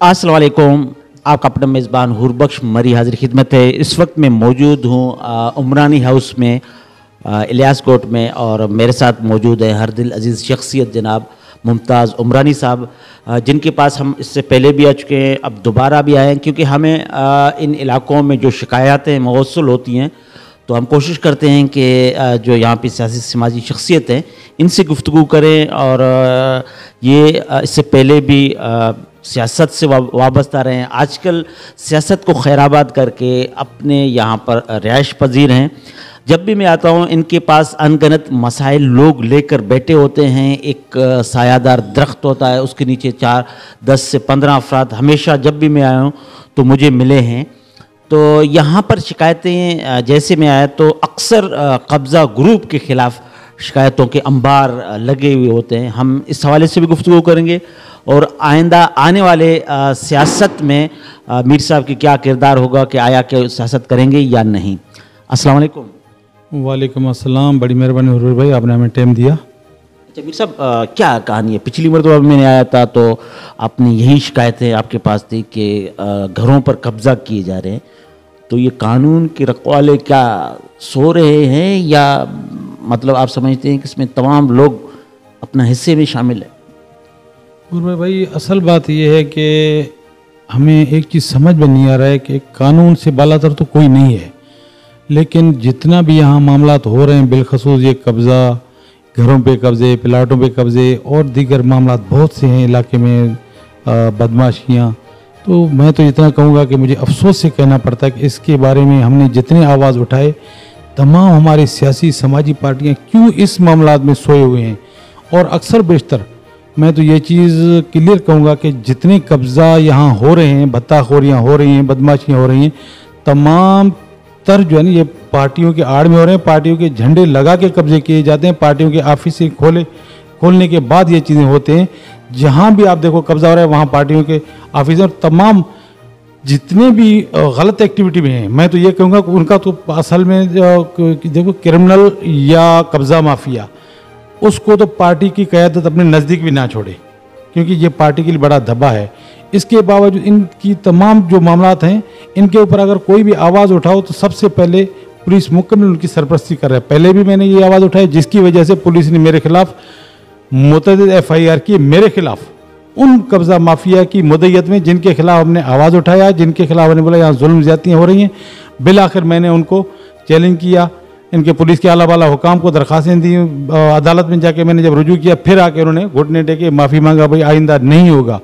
अस्सलाम वालेकुम। आपका अपना मेज़बान हुरबख्श मरी हाजिर खिदमत है। इस वक्त मैं मौजूद हूँ उमरानी हाउस में इलियास कोट में, और मेरे साथ मौजूद है हर दिल अजीज़ शख्सियत जनाब मुमताज़ उमरानी साहब, जिनके पास हम इससे पहले भी आ चुके हैं, अब दोबारा भी आए हैं, क्योंकि हमें इन इलाकों में जो शिकायतें मौसूल होती हैं तो हम कोशिश करते हैं कि जो यहाँ पे सियासी समाजी शख्सियत हैं इनसे गुफ्तगू करें। और ये इससे पहले भी सियासत से वाबस्ता रहे हैं, आजकल सियासत को खैराबाद करके अपने यहाँ पर रिहाइश पजीर हैं। जब भी मैं आता हूँ इनके पास अनगनत मसाइल लोग लेकर बैठे होते हैं। एक सायादार दरख्त होता है, उसके नीचे 10 से 15 अफराद हमेशा जब भी मैं आया हूँ तो मुझे मिले हैं। तो यहाँ पर शिकायतें जैसे मैं आया तो अक्सर कब्ज़ा ग्रुप के ख़िलाफ़ शिकायतों के अंबार लगे हुए होते हैं। हम इस हवाले से भी गुफ्तगू करेंगे और आइंदा आने वाले सियासत में मीर साहब की क्या किरदार होगा, कि आया कि सियासत करेंगे या नहीं। अस्सलाम वालेकुम। वालेकुम अस्सलाम। बड़ी मेहरबानी हुजूर भाई, आपने हमें टाइम दिया। अच्छा मीर साहब, क्या कहानी है? पिछली मरतबा मैंने आया था तो आपने यही शिकायतें आपके पास थी कि घरों पर कब्ज़ा किए जा रहे हैं। तो ये कानून के रखवाले क्या सो रहे हैं, या मतलब आप समझते हैं कि इसमें तमाम लोग अपना हिस्से में शामिल है? भाई असल बात यह है कि हमें एक चीज़ समझ में नहीं आ रहा है कि कानून से बालातर तो कोई नहीं है, लेकिन जितना भी यहाँ मामलात हो रहे हैं, बिलखसूस ये कब्ज़ा, घरों पे कब्ज़े, प्लाटों पे कब्ज़े और दीगर मामलात बहुत से हैं इलाके में, बदमाशियाँ। तो मैं तो इतना कहूँगा कि मुझे अफसोस से कहना पड़ता है कि इसके बारे में हमने जितने आवाज़ उठाए, तमाम हमारी सियासी समाजी पार्टियाँ क्यों इस मामलात में सोए हुए हैं। और अक्सर बेशतर मैं तो ये चीज़ क्लियर कहूँगा कि जितने कब्ज़ा यहाँ हो रहे हैं, भत्ताखोरियाँ हो रही हैं, बदमाशियाँ हो रही हैं, तमाम तर जो है ना ये पार्टियों के आड़ में हो रहे हैं। पार्टियों के झंडे लगा के कब्जे किए जाते हैं, पार्टियों के ऑफिस खोलने के बाद ये चीज़ें होते हैं। जहाँ भी आप देखो कब्ज़ा हो रहा है वहाँ पार्टियों के ऑफिस और तमाम जितने भी गलत एक्टिविटी में हैं, मैं तो ये कहूँगा कि उनका तो असल में देखो क्रिमिनल या कब्ज़ा माफिया, उसको तो पार्टी की क़यादत अपने नज़दीक भी ना छोड़े, क्योंकि ये पार्टी के लिए बड़ा धब्बा है। इसके बावजूद इनकी तमाम जो मामलात हैं, इनके ऊपर अगर कोई भी आवाज़ उठाओ तो सबसे पहले पुलिस मुकम्मल उनकी सरपरस्ती कर रहा है। पहले भी मैंने ये आवाज़ उठाई, जिसकी वजह से पुलिस ने मेरे खिलाफ मुतअद्दिद FIR की, मेरे खिलाफ उन कब्ज़ा माफिया की मुद्दत में जिनके खिलाफ हमने आवाज़ उठाया, जिनके खिलाफ हमने बोला यहाँ जुल्म ज़्यादतियाँ हो रही हैं। बिल आखिर मैंने उनको चैलेंज किया, इनके पुलिस के आला वाला हुकाम को दरख्वास्तें दी, अदालत में जाके मैंने जब रुजू किया, फिर आके उन्होंने घुटने टेके माफ़ी मांगा, भाई आइंदा नहीं होगा।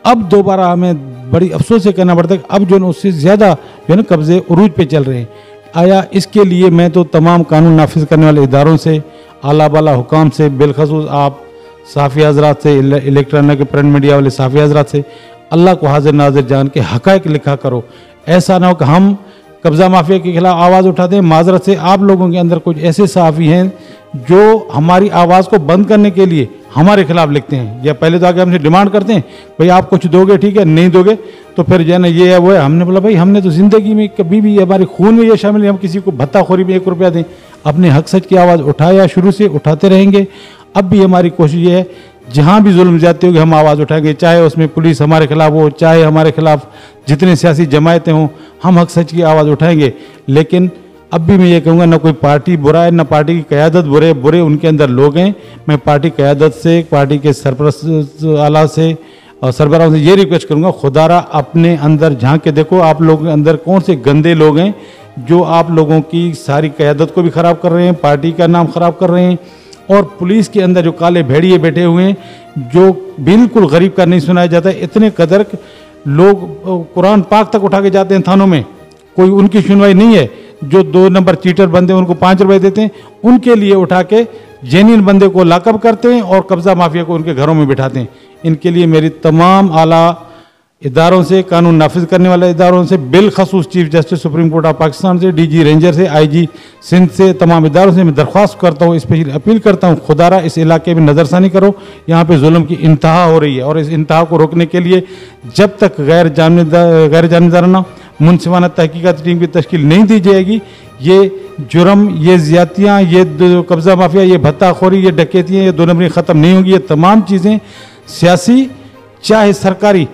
अब दोबारा हमें बड़ी अफसोस से कहना पड़ता है कि अब जो है उससे ज़्यादा जो है ना कब्ज़े उरूज पे चल रहे हैं। आया इसके लिए मैं तो तमाम कानून नाफिज करने वाले इदारों से, आला वाला हुकाम से, बिलखसूस आप साफ़ी हजरात से, इलेक्ट्रॉनिक प्रिंट मीडिया वाले साफ़ी हजरात से, अल्लाह को हाजिर नाजिर जान के हक़ाइक़ लिखा करो। ऐसा ना हो कि हम कब्ज़ा माफिया के खिलाफ आवाज़ उठाते हैं, माजरत से आप लोगों के अंदर कुछ ऐसे सहाफ़ी हैं जो हमारी आवाज़ को बंद करने के लिए हमारे खिलाफ लिखते हैं, या पहले तो आके हमसे डिमांड करते हैं भाई आप कुछ दोगे, ठीक है, नहीं दोगे तो फिर जो है ना ये है वो है। हमने बोला भाई हमने तो ज़िंदगी में कभी भी, हमारे खून में ये शामिल है, हम किसी को भत्ताखोरी में 1 रुपया दें। अपने हक सच की आवाज़ उठाया, शुरू से उठाते रहेंगे। अब भी हमारी कोशिश ये है जहाँ भी जुल्म ज़्यादती होगी हम आवाज़ उठाएंगे, चाहे उसमें पुलिस हमारे खिलाफ हो, चाहे हमारे खिलाफ जितने सियासी जमायतें हों, हम हक सच की आवाज़ उठाएंगे। लेकिन अब भी मैं ये कहूँगा, ना कोई पार्टी बुरा है, ना पार्टी की क़यादत बुरे उनके अंदर लोग हैं। मैं पार्टी क़यादत से, पार्टी के सरपरस्त आला से और सरबराहों से ये रिक्वेस्ट करूँगा, खुदारा अपने अंदर झांक के देखो आप लोगों के अंदर कौन से गंदे लोग हैं जो आप लोगों की सारी क़यादत को भी ख़राब कर रहे हैं, पार्टी का नाम ख़राब कर रहे हैं। और पुलिस के अंदर जो काले भेड़िए बैठे हुए हैं, जो बिल्कुल गरीब का नहीं सुनाया जाता है। इतने कदर लोग कुरान पाक तक उठा के जाते हैं थानों में, कोई उनकी सुनवाई नहीं है। जो 2 नंबर चीटर बंदे उनको 5 रुपए देते हैं, उनके लिए उठा के जेन्युइन बंदे को लाकअप करते हैं और कब्ज़ा माफिया को उनके घरों में बिठाते हैं। इनके लिए मेरी तमाम आला इदारों से, कानून नाफिज करने वाले इदारों से, बिलखसूस chief justice supreme court of Pakistan से, DG रेंजर से, IG सिंध से, तमाम इदारों से मैं दरख्वास्त करता हूँ, स्पेशली अपील करता हूँ, खुदारा इस इलाके में नज़रसानी करो। यहाँ पे जुल्म की इंतहा हो रही है और इस इंतहा को रोकने के लिए जब तक गैर जानिबदाराना मुनसिफाना तहकीकात टीम की तश्कील नहीं दी जाएगी, ये जुर्म, ये ज़्यादतियाँ, ये कब्ज़ा माफिया, ये भत्ताखोरी, ये डकैतियाँ, ये 2 नंबरी ख़त्म नहीं होगी। ये तमाम चीज़ें सियासी चाहे सरकारी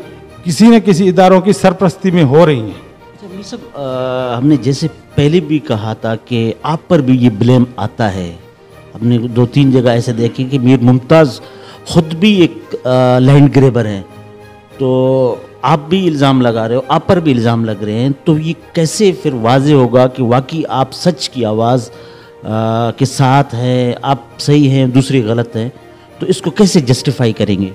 किसी न किसी इदारों की सरपरस्ती में हो रही हैं। अच्छा मीर साहब, हमने जैसे पहले भी कहा था कि आप पर भी ये ब्लेम आता है। हमने 2-3 जगह ऐसे देखे कि मीर मुमताज़ खुद भी एक लैंड ग्रेबर हैं, तो आप भी इल्ज़ाम लगा रहे हो, आप पर भी इल्ज़ाम लग रहे हैं, तो ये कैसे फिर वाज़े होगा कि वाकई आप सच की आवाज़ के साथ हैं, आप सही हैं, दूसरे गलत हैं? तो इसको कैसे जस्टिफाई करेंगे?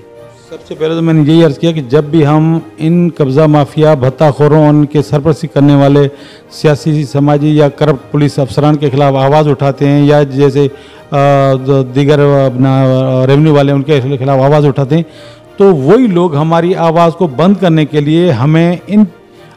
सबसे पहले तो मैंने यही अर्ज़ किया कि जब भी हम इन कब्ज़ा माफिया, भत्ताखोरों, उनके सरपरस्ती करने वाले सियासी, समाजी या करप्ट पुलिस अफसरान के खिलाफ आवाज़ उठाते हैं, या जैसे दीगर अपना रेवेन्यू वाले उनके खिलाफ आवाज़ उठाते हैं, तो वही लोग हमारी आवाज़ को बंद करने के लिए हमें इन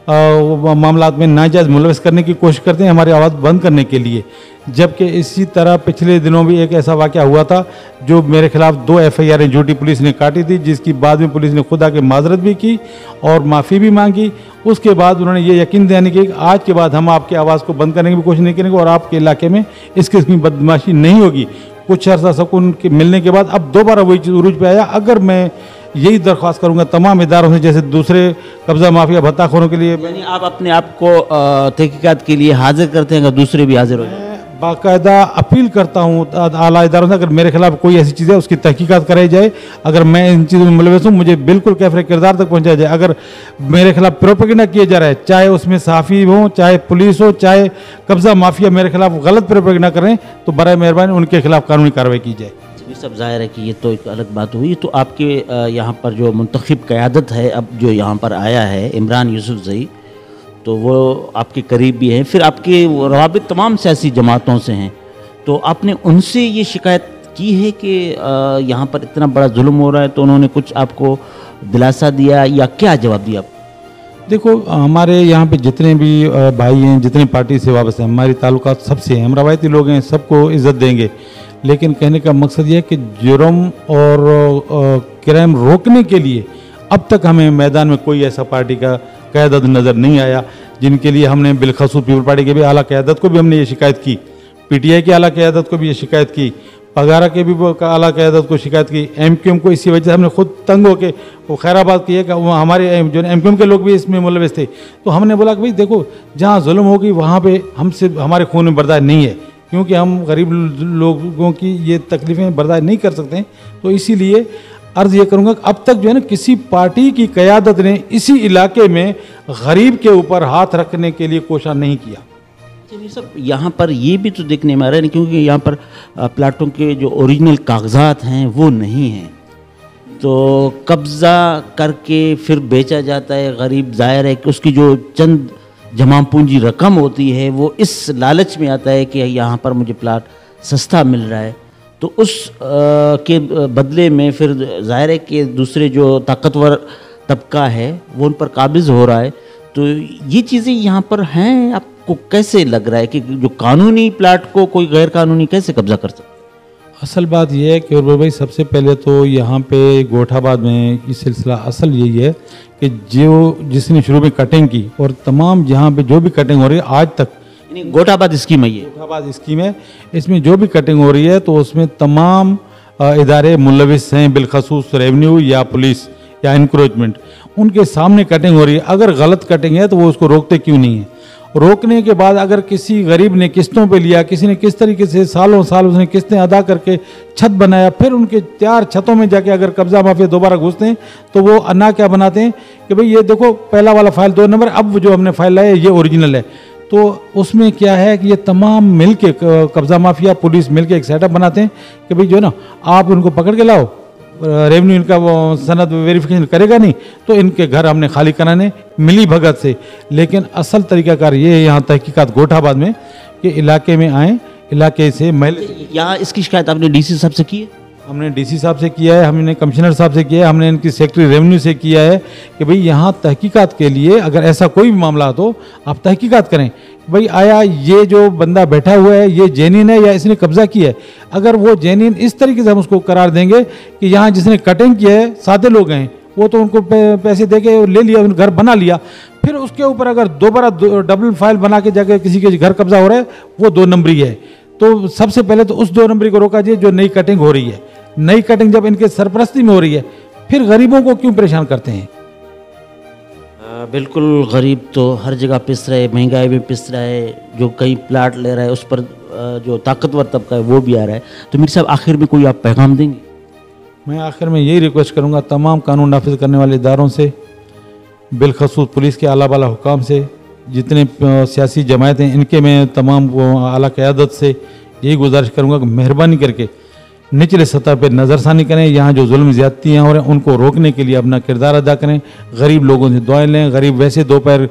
मामलात में नाजायज़ मुलविस करने की कोशिश करते हैं, हमारी आवाज़ बंद करने के लिए। जबकि इसी तरह पिछले दिनों भी एक ऐसा वाक़या हुआ था जो मेरे खिलाफ 2 FIR झूठी पुलिस ने काटी थी, जिसकी बाद में पुलिस ने खुद आके माजरत भी की और माफ़ी भी मांगी। उसके बाद उन्होंने ये यकीन दिलाने की कि आज के बाद हम आपकी आवाज़ को बंद करने की भी कोशिश नहीं करेंगे और आपके इलाके में इस किस्म की बदमाशी नहीं होगी। कुछ अर्सा सुकून के मिलने के बाद अब दोबारा वही चीज़ उरूज पे आया। अगर मैं यही दरख्वास्त करूंगा तमाम इदारों से, जैसे दूसरे कब्ज़ा माफिया भत्ताखोरों के लिए, यानी आप अपने आप को तहकीकात के लिए हाजिर करते हैं, अगर दूसरे भी हाजिर हो जाए? बाकायदा अपील करता हूँ आला इदारों से, अगर मेरे खिलाफ कोई ऐसी चीज़ है उसकी तहकीकात कराई जाए। अगर मैं इन चीज़ों में मुलविस हूँ, मुझे बिल्कुल कैफरे किरदार तक पहुँचाया जाए। अगर मेरे खिलाफ प्रोपेगेंडा किया जा रहा है, चाहे उसमें सहाफ़ी हो, चाहे पुलिस हो, चाहे कब्ज़ा माफिया मेरे खिलाफ गलत प्रोपेगेंडा करें, तो बराए मेहरबानी उनके खिलाफ कानूनी कार्रवाई की जाए। ये सब ज़ाहिर है कि ये तो एक अलग बात हुई। तो आपके यहाँ पर जो मुंतखब क़यादत है, अब जो यहाँ पर आया है इमरान यूसुफज़ई, तो वो आपके करीब भी हैं, फिर आपके रवाबित तमाम सियासी जमातों से हैं, तो आपने उनसे ये शिकायत की है कि यहाँ पर इतना बड़ा जुल्म हो रहा है, तो उन्होंने कुछ आपको दिलासा दिया या क्या जवाब दिया? देखो, हमारे यहाँ पे जितने भी भाई हैं, जितने पार्टी से वाबस्ते हैं, हमारी ताल्लुकात सबसे हैं, हम रवायती लोग हैं, सबको इज़्ज़त देंगे। लेकिन कहने का मकसद ये है कि जुर्म और क्राइम रोकने के लिए अब तक हमें मैदान में कोई ऐसा पार्टी का क़यादत नज़र नहीं आया जिनके लिए हमने बिलखसूस पीपल पार्टी के भी आला क़यादत को भी हमने ये शिकायत की, PTI की आला क़यादत को भी ये शिकायत की, पगारा के भी आला क़यादत को शिकायत की, MQM को इसी वजह से हमने खुद तंग होके वो खैराबाद की है कि हमारे जो MQM के लोग भी इसमें मुलविस थे। तो हमने बोला कि भाई देखो, जहाँ जुल्म होगी वहाँ पे हमसे हमारे खून में बर्दाश्त नहीं है, क्योंकि हम गरीब लोगों की ये तकलीफ़ें बर्दाश्त नहीं कर सकते हैं। तो इसीलिए अर्ज़ ये करूँगा कि अब तक जो है ना, किसी पार्टी की क़यादत ने इसी इलाके में गरीब के ऊपर हाथ रखने के लिए कोशिश नहीं किया। चलिए सब यहाँ पर ये भी तो देखने में आ रहा है, क्योंकि यहाँ पर प्लाटों के जो ओरिजिनल कागजात हैं वो नहीं हैं, तो कब्ज़ा करके फिर बेचा जाता है। गरीब ज़ाहिर है कि उसकी जो चंद जमा पूंजी रकम होती है वो इस लालच में आता है कि यहाँ पर मुझे प्लाट सस्ता मिल रहा है, तो उस के बदले में फिर ज़ाहिर है कि दूसरे जो ताकतवर तबका है वो उन पर काबिज़ हो रहा है। तो ये चीज़ें यहाँ पर हैं। आपको कैसे लग रहा है कि जो कानूनी प्लाट को कोई गैर कानूनी कैसे कब्ज़ा कर सकता है? असल बात यह है कि और भाई सबसे पहले तो यहाँ पे गोठाबाद में ये सिलसिला असल यही है कि जो जिसने शुरू में कटिंग की और तमाम यहाँ पे जो भी कटिंग हो रही है आज तक, गोठाबाद स्कीम है ये, गोठाबाद स्कीम है, इसमें जो भी कटिंग हो रही है तो उसमें तमाम इदारे मुलविस हैं, बिलखसूस रेवेन्यू या पुलिस या इंक्रोचमेंट, उनके सामने कटिंग हो रही है। अगर गलत कटिंग है तो वो उसको रोकते क्यों नहीं है? रोकने के बाद अगर किसी गरीब ने किस्तों पे लिया, किसी ने किस तरीके से सालों साल उसने किस्तें अदा करके छत बनाया, फिर उनके 4 छतों में जाके अगर कब्जा माफिया दोबारा घुसते हैं तो वो अन्ना क्या बनाते हैं कि भाई ये देखो पहला वाला फाइल 2 नंबर, अब जो हमने फाइल लाया ये ओरिजिनल है। तो उसमें क्या है कि ये तमाम मिल के कब्जा माफिया पुलिस मिल के एक सेटअप बनाते हैं कि भाई जो ना आप उनको पकड़ के लाओ, रेवेन्यू इनका सनद वेरिफिकेशन करेगा नहीं तो इनके घर हमने खाली कराने मिली भगत से। लेकिन असल तरीकाकार ये है यहाँ तहकीकात गोठाबाद में कि इलाके में आए, इलाके से महल, यहाँ इसकी शिकायत आपने DC साहब से की है? हमने DC साहब से किया है, हमने कमिश्नर साहब से किया है, हमने इनकी सेक्रेटरी रेवेन्यू से किया है कि भाई यहाँ तहकीकात के लिए अगर ऐसा कोई भी मामला हो तो आप तहकीकात करें, भाई आया ये जो बंदा बैठा हुआ है ये जेन्युइन है या इसने कब्जा किया है। अगर वो जेन्युइन इस तरीके से हम उसको करार देंगे कि यहाँ जिसने कटिंग किया है सादे लोग हैं, वो तो उनको पैसे दे के ले लिया, घर बना लिया, फिर उसके ऊपर अगर दोबारा डबल फाइल बना के जाके किसी के घर कब्जा हो रहा है वो 2 नंबरी है। तो सबसे पहले तो उस 2 नंबरी को रोका जाए जो नई कटिंग हो रही है। नई कटिंग जब इनके सरपरस्ती में हो रही है फिर गरीबों को क्यों परेशान करते हैं? بالکل غریب تو ہر جگہ پس رہا ہے، مہنگائی میں پس رہا ہے، جو کہیں پلاٹ لے رہا ہے اس پر جو طاقتور طبقہ ہے وہ بھی آ رہا ہے. تو میر صاحب آخر میں کوئی آپ پیغام دیں گے؟ میں آخر میں یہی ریکویسٹ کروں گا تمام قانون نافذ کرنے والے اداروں سے، بالخصوص پولیس کے اعلیٰ بالا حکام سے، جتنے سیاسی جماعتیں ان کے میں تمام اعلیٰ قیادت سے یہی گزارش کروں گا کہ مہربانی کر کے نچلے سطح پہ نظر ثانی کریں. یہاں جو ظلم زیادتیاں ہو رہے ہیں ان کو روکنے کے لیے اپنا کردار ادا کریں. غریب لوگوں سے دعائیں لیں. غریب ویسے دوپہر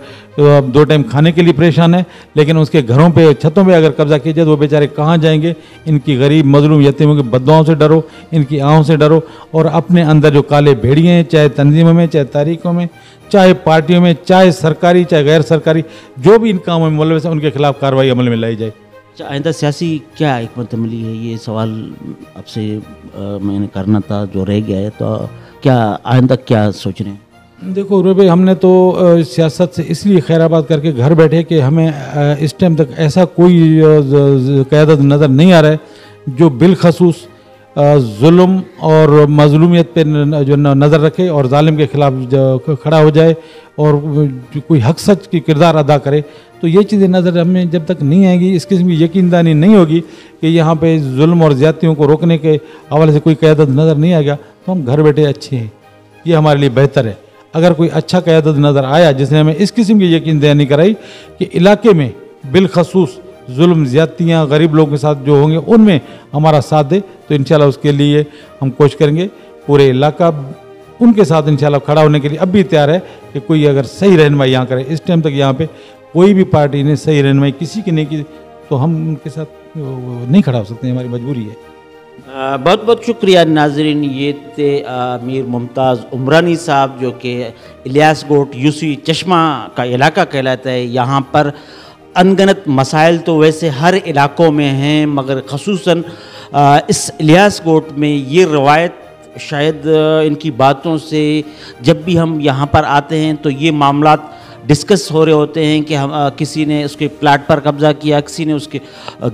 2 ٹائم کھانے کے لیے پریشان ہے، لیکن اس کے گھروں پہ چھتوں پہ اگر قبضہ کیا جائے تو وہ بیچارے کہاں جائیں گے؟ ان کی غریب مظلوم یتیموں کی بددعاؤں سے ڈرو، ان کی آہوں سے ڈرو، اور اپنے اندر جو کالے بھیڑیے ہیں، چاہے تنظیموں میں، چاہے تاریخوں میں، چاہے پارٹیوں میں، چاہے سرکاری چاہے غیر سرکاری، جو بھی ان کاموں میں ملوث ہیں ان کے خلاف کارروائی عمل میں لائی جائے. آئندہ سیاسی کیا حکمت عملی ہے؟ یہ سوال آپ سے میں نے کرنا تھا جو رہ گیا ہے. تو کیا آئندہ کیا سوچ رہے ہیں؟ دیکھو روبے، ہم نے تو سیاست سے اس لیے خیر آباد کر کے گھر بیٹھے کہ ہمیں اس ٹائم تک ایسا کوئی قیادت نظر نہیں آ رہا ہے جو بالخصوص ظلم اور مظلومیت پہ جو نظر رکھے اور ظالم کے خلاف کھڑا ہو جائے اور کوئی حق سچ کی کردار ادا کرے. تو یہ چیزیں نظر ہمیں جب تک نہیں آئیں گی، اس قسم کی یقین دانی نہیں ہوگی کہ یہاں پہ ظلم اور زیادتیوں کو روکنے کے حوالے سے کوئی قیادت نظر نہیں آئے گا، تو ہم گھر بیٹھے اچھے ہیں. یہ ہمارے لیے بہتر ہے. اگر کوئی اچھا قیادت نظر آیا جس نے ہمیں اس قسم کی یقین دہانی کرائی کہ علاقے میں بالخصوص ظلم زیادتیاں غریب لوگوں کے ساتھ جو ہوں گے ان میں ہمارا ساتھ دے، تو انشاءاللہ اس کے لیے ہم کوشش کریں گے. پورے علاقہ ان کے ساتھ انشاءاللہ کھڑا ہونے کے لیے اب بھی تیار ہے کہ کوئی اگر صحیح رہنمائی یہاں کرے. اس ٹائم تک یہاں پہ کوئی بھی پارٹی نے صحیح رہنمائی کسی کی نہیں کی تو ہم ان کے ساتھ نہیں کھڑا ہو سکتے، ہماری مجبوری ہے. بہت بہت شکریہ ناظرین. یہ تھے میر ممتاز عمرانی صاحب جو کہ الیاس گوٹ یوسی چشمہ کا علاقہ کہلاتا ہے. یہاں پر انگنت مسائل تو ویسے ہر علاقوں میں ہیں، مگر خصوصاً اس الیاس گوٹ میں یہ روایت شاید ان کی باتوں سے جب بھی ہم یہاں پر آتے ہیں تو یہ معاملات ڈسکس ہو رہے ہوتے ہیں کہ ہم کسی نے اس کے پلاٹ پر قبضہ کیا، کسی نے اس کے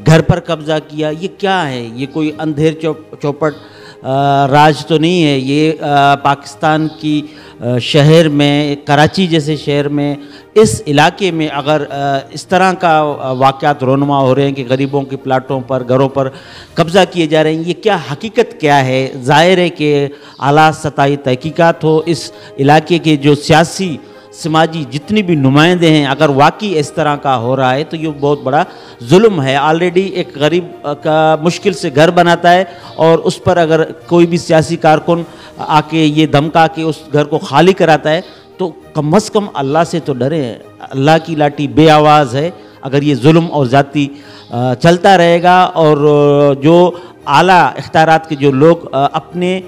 گھر پر قبضہ کیا. یہ کیا ہے؟ یہ کوئی اندھیر چوپٹ راج تو نہیں ہے. یہ پاکستان کی شہر میں، کراچی جیسے شہر میں، اس علاقے میں اگر اس طرح کا واقعات رونما ہو رہے ہیں کہ غریبوں کے پلاٹوں پر، گھروں پر قبضہ کیے جا رہے ہیں، یہ کیا حقیقت کیا ہے؟ ظاہر ہے کہ اعلیٰ سطحی تحقیقات ہو. اس علاقے کے جو سیاسی سماجی جتنی بھی نمائندے ہیں، اگر واقعی اس طرح کا ہو رہا ہے تو یہ بہت بڑا ظلم ہے. آلریڈی ایک غریب کا مشکل سے گھر بناتا ہے اور اس پر اگر کوئی بھی سیاسی کارکن آ کے یہ دھمکا کے اس گھر کو خالی کراتا ہے تو کم از کم اللہ سے تو ڈرے. اللہ کی لاٹھی بے آواز ہے. اگر یہ ظلم اور ذاتی چلتا رہے گا اور جو اعلیٰ اختیارات کے جو لوگ اپنے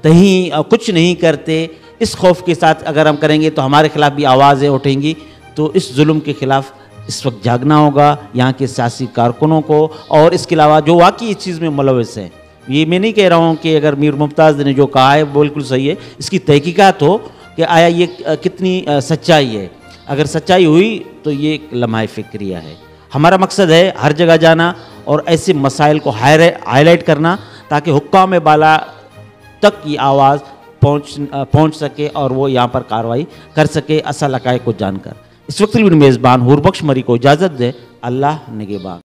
تہیں کچھ نہیں کرتے، اس خوف کے ساتھ اگر ہم کریں گے تو ہمارے خلاف بھی آوازیں اٹھیں گی. تو اس ظلم کے خلاف اس وقت جاگنا ہوگا یہاں کے سیاسی کارکنوں کو، اور اس کے علاوہ جو واقعی اس چیز میں ملوث ہیں. یہ میں نہیں کہہ رہا ہوں کہ اگر میر ممتاز نے جو کہا ہے بالکل صحیح ہے، اس کی تحقیقات ہو کہ آیا یہ کتنی سچائی ہے. اگر سچائی ہوئی تو یہ ایک لمحہ فکریہ ہے. ہمارا مقصد ہے ہر جگہ جانا اور ایسے مسائل کو ہائی لائٹ کرنا تاکہ حکام بالا تک یہ آواز پہنچ سکے اور وہ یہاں پر کارروائی کر سکے اصل حقائق کو جان کر. اس وقت میزبان حور بخش مری کو اجازت دے. اللہ نگہبان.